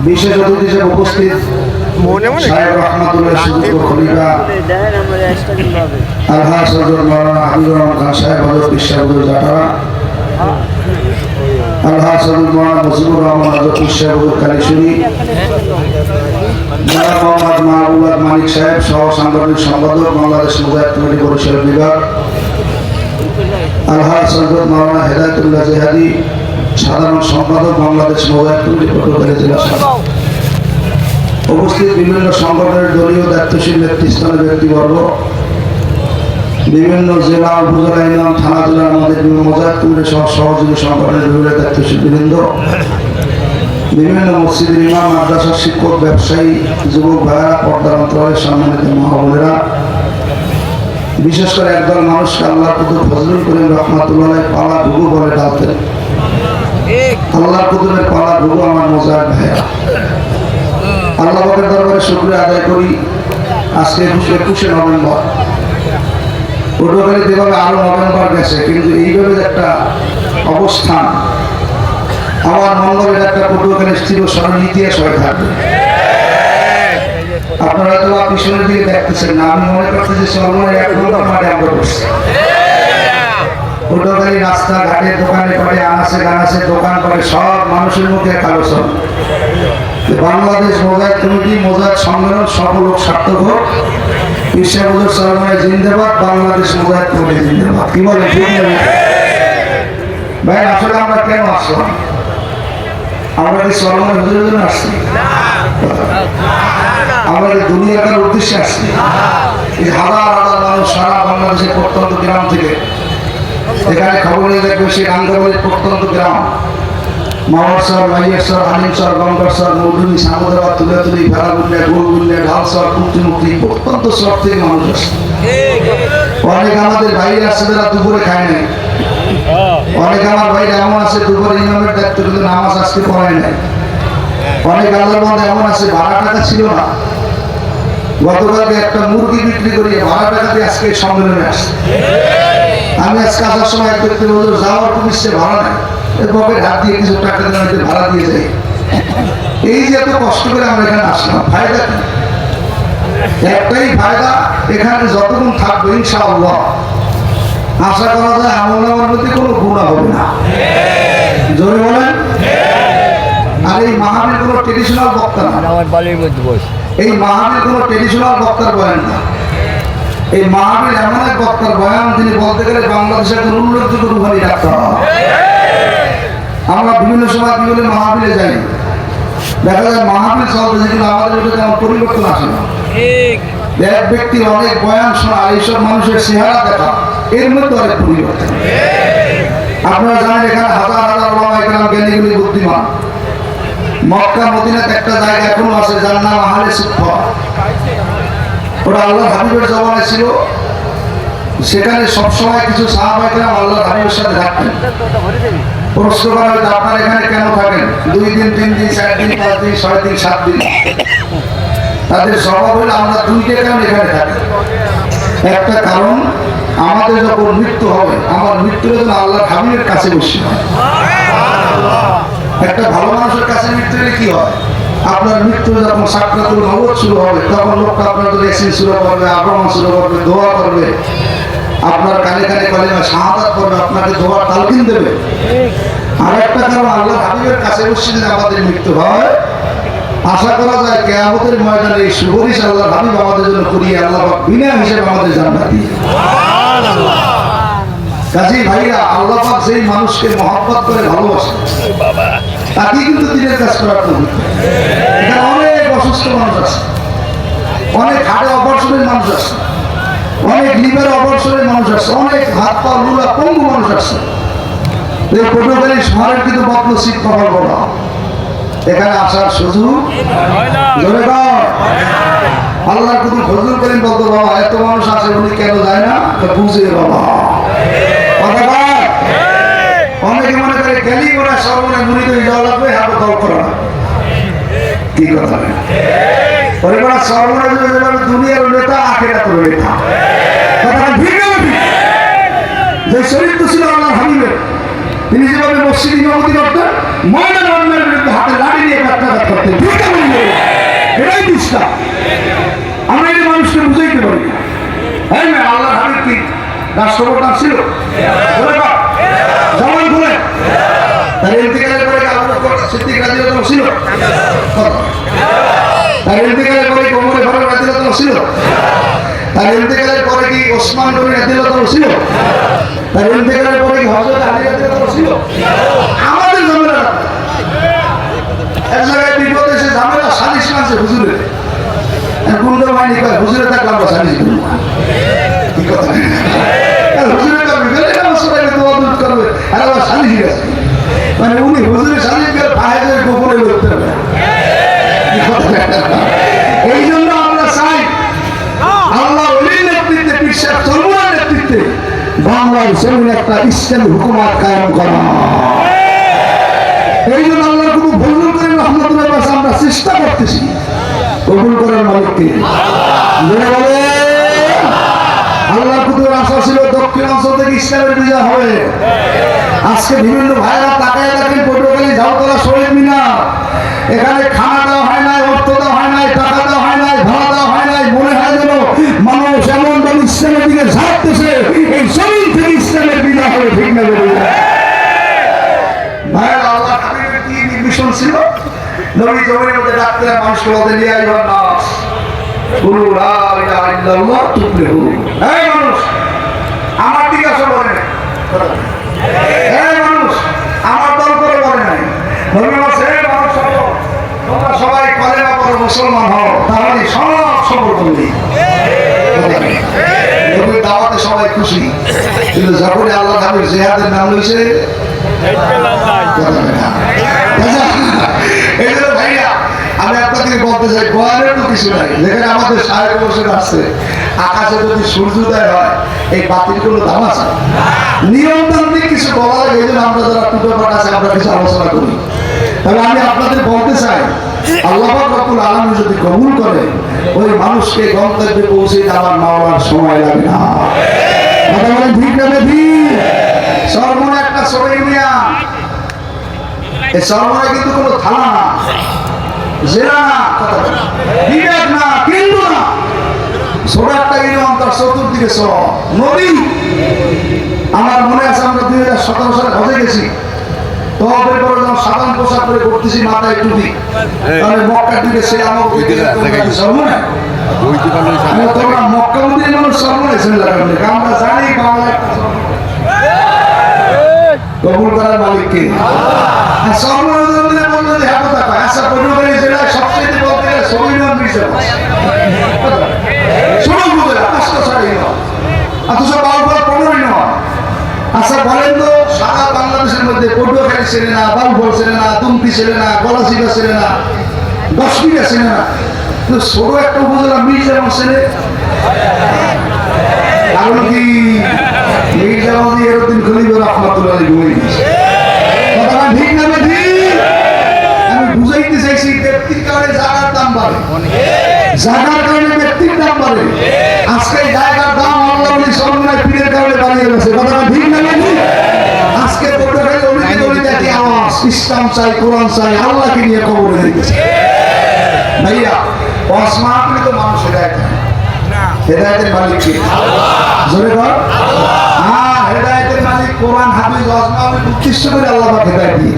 বিশেষ অতিথি হিসেবে উপস্থিত সাহেব রহমাতুল্লাহ সুযোগ্য খলিফা আলহাজ হযরত মাওলানা হাবিবুর রহমান খান সাহেব হযরত বিশ্বাবুল জাটারা আলহাজ হযরত মাওলানা মুজিবুর রহমান হযরত বিশ্বাবুল কালীশুরি জনাব মোহাম্মদ মাহবুব মানিক সাহেব সহ সাংগঠনিক সম্পাদক বাংলাদেশ মুজাহিদ কমিটি বরিশাল বিভাগ আলহাজ হযরত মাওলানা হেদায়েতুল্লাহ জিহাদি সাধারণ সম্পাদক বাংলাদেশ মুজাহিদ কমিটি পটুয়াখালী জেলা উপস্থিত বিভিন্ন সংগঠনের দলীয় দায়িত্বশীল নেতৃস্থানীয় ব্যক্তিবর্গ বিভিন্ন জেলা উপজেলা ইউনিয়ন থানা জেলার আমাদের বিভিন্ন মুজাহিদ কমিটি সহ সহযোগী সংগঠনের বিভিন্ন দায়িত্বশীল বৃন্দ বিভিন্ন মসজিদের ইমাম মাদ্রাসার শিক্ষক ব্যবসায়ী যুবক ভাইয়েরা পর্দার অন্তরালের সম্মানিত মা বোনেরা বিশেষ করে একদল মানুষকে আল্লাহ কুতুব ফজলুল করিম রহমাতুল্লাহ পালা ঘুঘু বলে ডাকতেন আল্লাহ কুতুবের পালা ঘুঘু আমার মুজাহিদ ভাইয়েরা আল্লাহ পাকের দরবারে শুকরিয়া আদায় করি আজকে 21শে নভেম্বর পটুয়াখালীতে এভাবে আরো নভেম্বর গেছে কিন্তু এইভাবে একটা অবস্থান আমার মঙ্গলের একটা পটুয়াখালীর চিরস্মরণীয় ইতিহাস হয়ে থাকবে আপনারা তো পিছনের দিকে দেখতেছেন না আমি মনে করতেছি সর্বময় 1 ঘন্টা মাঠে আমরা বসছি পটুয়াখালী রাস্তাঘাটে দোকানে পাটে আনাসে গানাসে দোকান করে সব মানুষের মুখে আলোচনা বাংলাদেশ মুজাহিদ কমিটি মুজাহিদ সম্মেলন সফল সার্থক হোক বিশ্বাবুল সরমায় জিন্দাবাদ বাংলাদেশ মুজাহিদ কমিটি জিন্দাবাদ কি বলে ভাই আসলে আমরা কেন আসলাম আমরা কি সরমায় হুজুরের জন্য আসছি আমরা কি দুনিয়াটার উদ্দেশ্যে আসছি এই হাজার হাজার মানুষ সারা বাংলাদেশের প্রত্যন্ত গ্রাম থেকে এখানে খবর নিয়ে দেখবে সেই আঙ্গাবাড়ির প্রত্যন্ত গ্রাম মাওয়ারসর মাইয়ারসর আলিমসর গঙ্গারসর মধুনি সামুদ্রাবাদ তুলাতুলি ভেড়াগুন্ডা গোলগুন্ডা ঢালসর কুর্তিমুক্তি প্রত্যন্ত সব থেকে মানুষ আসছে অনেক আমাদের বাইরে আসছে যারা দুপুরে খায় নাই অনেক আমার বাইরে এমন আছে দুপুরে ইমামের দায়িত্ব কিন্তু নামাজ আজকে পড়ায় নাই অনেক আল্লাহর মধ্যে এমন আছে 12 টাকা ছিল না গতকালকে একটা মুরগি বিক্রি করিয়ে 12 টাকা দিয়ে আজকে সম্মেলনে আসছে আমি আজকে আসার সময় এক ব্যক্তি বলল যাওয়ার খুব ইচ্ছে ভাড়া নাই এরপরে হাত দিয়ে কিছু টাকা দিয়ে ভাড়া দিয়ে যাই এই যে এত কষ্ট করে আমরা এখানে আসলাম ফায়দা কি একটাই ফায়দা এখানে যতক্ষণ থাকবো ইনশাআল্লাহ আশা করা যায় আমার প্রতি কোনো গুণা হবে না জোরে বলেন আর এই মাহফিল কোনো ট্রেডিশনাল বক্তা না এই মাহফিল কোনো ট্রেডিশনাল বক্তার বয়ান না এই মাহফিল এমন এক বক্তার বয়ান তিনি বলতে গেলে বাংলাদেশের কোন উল্লেখযোগ্য রূপালী ডাক্তার আমরা বিভিন্ন সময় বিভিন্ন মাহফিলে যাই দেখা যায় মাহফিল চলতেছে কিন্তু আমাদের মধ্যে তেমন পরিবর্তন আসে না এক ব্যক্তি অনেক বয়ান শোনা এইসব মানুষের চেহারা দেখা এর মধ্যে অনেক পরিবর্তন আপনারা জানেন এখানে হাজার হাজার ওলামা একরাম জ্ঞানীগুলি বুদ্ধিমান মক্কা মদিনাতে একটা জায়গা এখনো আছে যার নাম আহলে সুফা ওটা আল্লাহর হাবিবের জমানায় ছিল সেখানে সবসময় কিছু সাহাবা একরাম আল্লাহর হাবিবের সাথে থাকতেন প্রশ্ন করা হয়তো আপনারা এখানে কেন থাকেন 2 দিন 3 দিন 4 দিন 5 দিন 6 দিন 7 দিন তাদের স্বভাব হলো আমরা 2টা কারণ এখানে থাকি একটা কারণ আমাদের যখন মৃত্যু হবে আমার মৃত্যুর জন্য আল্লাহর হাবিবের কাছে বসে হয় একটা ভালো মানুষের কাছে মৃত্যু হলে কি হয় আপনার মৃত্যু যখন সাকরাতুল মওত শুরু হবে তখন লোকটা আপনার জন্য এসে শুরু করবে আক্রমণ শুরু করবে দোয়া করবে আপনার কানে কানে কালিমা শাহাদাত করবে আপনাকে দোয়ার তালকিন দেবে আর একটা কারণ আল্লাহর হাবিবের কাছে বসে যদি আমাদের মৃত্যু হয় আশা করা যায় কিয়ামতের ময়দানে এই সুবরিশ আল্লাহর হাবিব আমাদের জন্য করিয়ে আল্লাহ পাক বিনা হিসেবে আমাদের জান্নাত দিয়ে সুবহানাল্লাহ কাজী ভাইরা আল্লাহ পাক যেই মানুষকে মহব্বত করে ভালোবাসে তাকে কিন্তু দিনের কাজ করার তো এখানে অনেক অসুস্থ মানুষ আছে অনেক হাড়ে অপারেশনের মানুষ আছে অনেক লিভার অপারেশনের মানুষ আছে অনেক হাত পা লুলা পঙ্গু মানুষ আছে এই পটুয়াখালী শহরের কিন্তু বদনসিব কপাল বলা এখানে আসার সুযোগ আল্লাহ কিন্তু ফজল করেন বলতো বাবা এত মানুষ আছে উনি কেন যায় না বুঝে বাবা অনেকে মনে করে গেলি ওরা সর্বনে মুড়ি তৈরি যাওয়া লাগবে হাতে দল করা কি কথা পরিবার সর্বনে দুনিয়ার নেতা আখেরাতের নেতা যে চরিত্র ছিল আল্লাহর হাবিবের তিনি যেভাবে মসজিদ ইমামতি করতেন ময়দান অন্যের বিরুদ্ধে হাতে লাঠি নিয়ে কাটতে করতেন ইসলাম। আমরা এই মানুষকে বুঝাইতে পারি না। হ্যাঁ না, আল্লাহ হাবিব কি রাষ্ট্রপ্রধান ছিল? জবান খুলে তার ইন্তেকালের পরে আবু বকর সিদ্দিক রাদিয়াল্লাহু ছিল? তার ইন্তেকালের পরে ওমর ফারুক রাদিয়াল্লাহু ছিল? তার ইন্তেকালের পরে কি ওসমান গনি রাদিয়াল্লাহু ছিল? তার ইন্তেকালের পরে কি হযরত আলী রাদিয়াল্লাহু ছিল? আমাদের ঝামেলা এক জায়গায় বিপদ এসে ঝামেলা সালিশ মানছে হুজুরে, গুন্ডা মাইনি কয় হুজুরে থাকলে আমরা সালিশ করব না। কি কথা? হুজুরে করবে গেলে মশাই দোয়া দুধ করবে আর আবার সালিশ গেছে, মানে উনি হুজুরে সালিশ করে ফায়দের গোপনে করতে হবে। এই জন্য আমরা চাই আল্লাহ ওলির নেতৃত্বে, বিশ্বের চরমার নেতৃত্বে বাংলার জমিনে একটা ইসলামী হুকুমত কায়েম করা। এই জন্য আল্লাহর কোনো ভুল করে রহমতুল্লাহ কাছে আমরা চেষ্টা করতেছি। কবুল করার মালিককে বলে আল্লাহর কুতুবের আশা ছিল দক্ষিণাঞ্চল থেকে ইসলামের বিজয় হবে। আজকে বিভিন্ন ভাইরা তাকায় দেখেন পটুয়াখালী ঝাউতলা শহীদ মিনার, এখানে খানা দেওয়া হয় নাই, অর্থ দেওয়া হয় নাই, টাকা দেওয়া হয় নাই, ভাড়া দেওয়া হয় নাই। মনে হয় যেন মানুষ এমন ভাবে ইসলামের দিকে ঝাঁকতেছে, এই জমিন থেকে ইসলামের বিজয় হবে। ঠিক না বলুন ভাইরা? আল্লাহ হাবিবের কি মিশন ছিল? নবী জমিনের মধ্যে ডাকতেন মানুষকে বলতে নিয়ে আইবার নাস গুরু লা ইলাহা ইল্লাল্লাহ তুফলিহু। এই মানুষ আমার দিকে আসো বলে নাই, এই মানুষ আমার দল করে বলে নাই। নবী বলছে এই মানুষ তোমরা সবাই কলেমা পড়ো, মুসলমান হও, তাহলে সব সফল করবে। নবীর দাওয়াতে সবাই খুশি, কিন্তু যখন আল্লাহ হাবিব জিহাদের নাম লইছে এই জন্য ভাইয়া আমি আপনাদেরকে বলতে চাই, গোয়ালের তো কিছু নাই। যেখানে আমাদের সাহেব বসে আসছে, আকাশে যদি সূর্যোদয় হয় এই বাতির কোনো দাম আছে? নিয়মতান্ত্রিক কিছু বলা লাগে, এই জন্য আমরা যারা টুটোপাট আছে আমরা কিছু আলোচনা করি। তবে আমি আপনাদের বলতে চাই, আল্লাহ রাব্বুল আলামিন যদি কবুল করে, ওই মানুষকে গন্তব্যে পৌঁছে যাওয়ার মাওলার সময় লাগে না। কথা বলেন ঠিক না ঠিক? সর্বনা একটা সবাই মিয়া, এই সর্বনা কিন্তু কোনো থানা না, জেলা না, বিবেক না, কিন্তু না, ছোট একটা ইউনিয়ন, তার চতুর্দিকে সব নদী। আমার মনে আছে আমরা 2017 সালে হজে গেছি, তবের পরে যখন সাধারণ পোশাক করে করতেছি, মাথায় টুপি, তাহলে মক্কার দিকে সে আমাকে সর্বনায় তোমরা মক্কা মন্দিরের মানুষ সর্বনায় ছিল। আমরা জানি বাংলা কবুল করার মালিককে। সর্বনায় বললে হ্যাঁ কথা কয়। আচ্ছা, পটুয়াখালী জেলায় সবচেয়ে বলতে গেলে সবিনয় মির্জা অথচ বাউফল 15 নয়। আচ্ছা বলেন তো, সারা বাংলাদেশের মধ্যে পটুয়াখালী ছেলে না, বাউফল ছেলে না, দুমকি ছেলে না, গলাচিপা ছেলে না, 10 বিঘা ছেলে না, ছোট একটা উপজেলা মির্জাগঞ্জ ছেলে। কারণ কি মির্জাগঞ্জ এরদিন খলিফা রহমাতুল্লাহ আলাইহি ঘুমিয়ে গেছে। কথা ঠিক না ঠিক? আমি বুঝাইতে চাইছি, ব্যক্তির কারণে জায়গার দাম বাড়ে, জায়গার কারণে ব্যক্তির দাম বাড়ে। আজকে জায়গার দাম আল্লাহ সর্বনায় পীরের কারণে বাড়িয়ে গেছে। কথা ঠিক না ঠিক? আজকে পটুয়াখালী অলিতে অলিতে একই আওয়াজ, ইসলাম চাই, কোরআন চাই, আল্লাহকে নিয়ে কবরে দিতেছে। ভাইয়া অসমাপৃত মানুষ হেদায়েতের মালিক কে? জোরে বল। হ্যাঁ, হেদায়েতের মালিক কোরআন হাফিজ অসমাপৃত উদ্দেশ্য করে আল্লাহ হেদায়েত দিয়ে